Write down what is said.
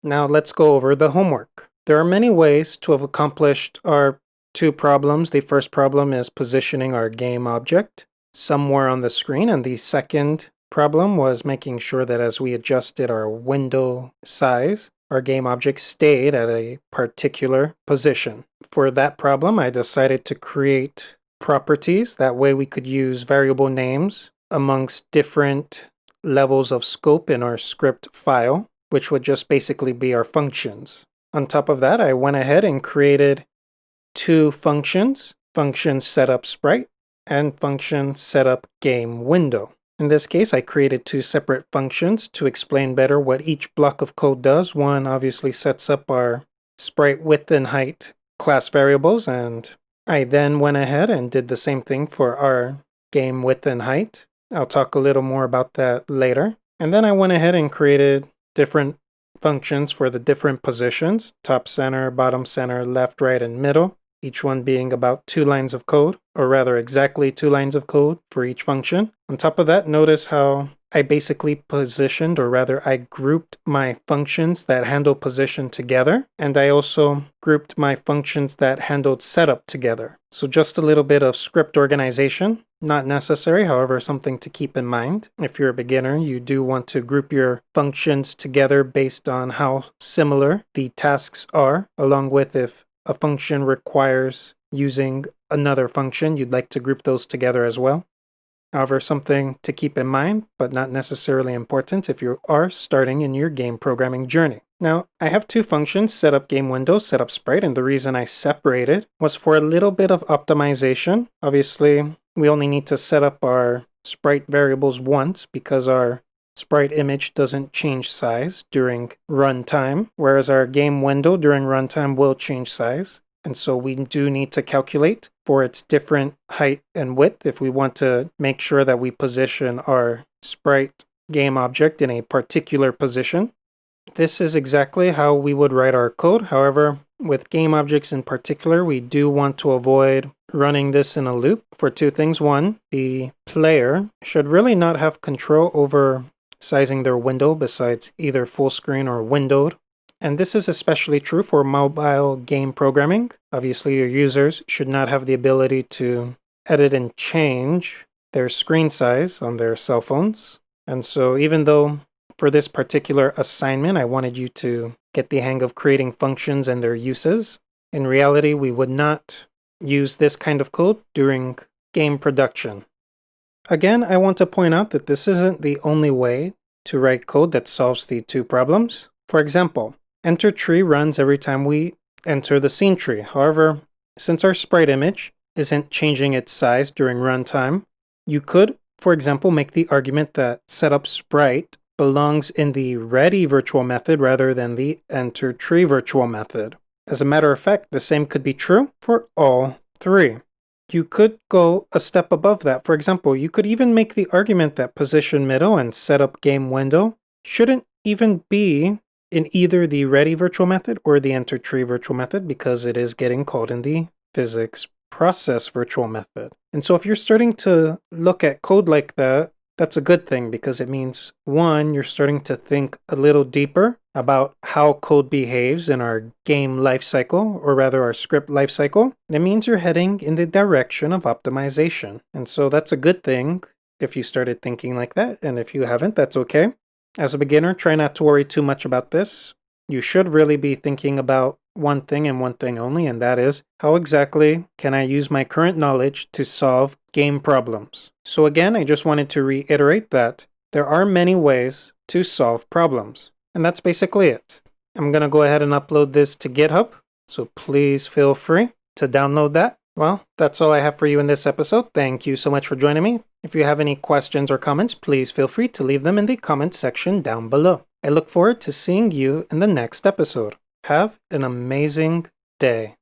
Now let's go over the homework. There are many ways to have accomplished our two problems. The first problem is positioning our game object somewhere on the screen, and the second problem was making sure that as we adjusted our window size, our game object stayed at a particular position. For that problem, I decided to create properties. That way we could use variable names amongst different levels of scope in our script file, which would just basically be our functions. On top of that, I went ahead and created two functions, function setup sprite and function setup game window. In this case, I created two separate functions to explain better what each block of code does. One obviously sets up our sprite width and height class variables, and I then went ahead and did the same thing for our game width and height. I'll talk a little more about that later. And then I went ahead and created different functions for the different positions: top center, bottom center, left, right, and middle, each one being about 2 lines of code, or rather exactly 2 lines of code for each function. On top of that, notice how I basically positioned, or rather I grouped my functions that handle position together, and I also grouped my functions that handled setup together. So just a little bit of script organization, not necessary, however, something to keep in mind. If you're a beginner, you do want to group your functions together based on how similar the tasks are, along with if a function requires using another function, you'd like to group those together as well. However, something to keep in mind, but not necessarily important if you are starting in your game programming journey. Now, I have two functions, setup game window, setup sprite, and the reason I separated was for a little bit of optimization. Obviously, we only need to set up our sprite variables once because our sprite image doesn't change size during runtime, whereas our game window during runtime will change size. And so we do need to calculate for its different height and width if we want to make sure that we position our sprite game object in a particular position. This is exactly how we would write our code. However, with game objects in particular, we do want to avoid running this in a loop for two things. One, the player should really not have control over sizing their window besides either full screen or windowed. And this is especially true for mobile game programming. Obviously, your users should not have the ability to edit and change their screen size on their cell phones. And so even though for this particular assignment, I wanted you to get the hang of creating functions and their uses, in reality, we would not use this kind of code during game production. Again, I want to point out that this isn't the only way to write code that solves the two problems. For example, enter tree runs every time we enter the scene tree. However, since our sprite image isn't changing its size during runtime, you could, for example, make the argument that setup sprite belongs in the ready virtual method rather than the enter tree virtual method. As a matter of fact, the same could be true for all three. You could go a step above that. For example, you could even make the argument that position middle and setup game window shouldn't even be in either the ready virtual method or the enter tree virtual method because it is getting called in the physics process virtual method. And so if you're starting to look at code like that, that's a good thing because it means, one, you're starting to think a little deeper about how code behaves in our game lifecycle, or rather our script lifecycle. It means you're heading in the direction of optimization. And so that's a good thing if you started thinking like that. And if you haven't, that's okay. As a beginner, try not to worry too much about this. You should really be thinking about one thing and one thing only, and that is, how exactly can I use my current knowledge to solve game problems? So again, I just wanted to reiterate that there are many ways to solve problems, and that's basically it. I'm going to go ahead and upload this to GitHub, so please feel free to download that. Well, that's all I have for you in this episode. Thank you so much for joining me. If you have any questions or comments, please feel free to leave them in the comment section down below. I look forward to seeing you in the next episode. Have an amazing day.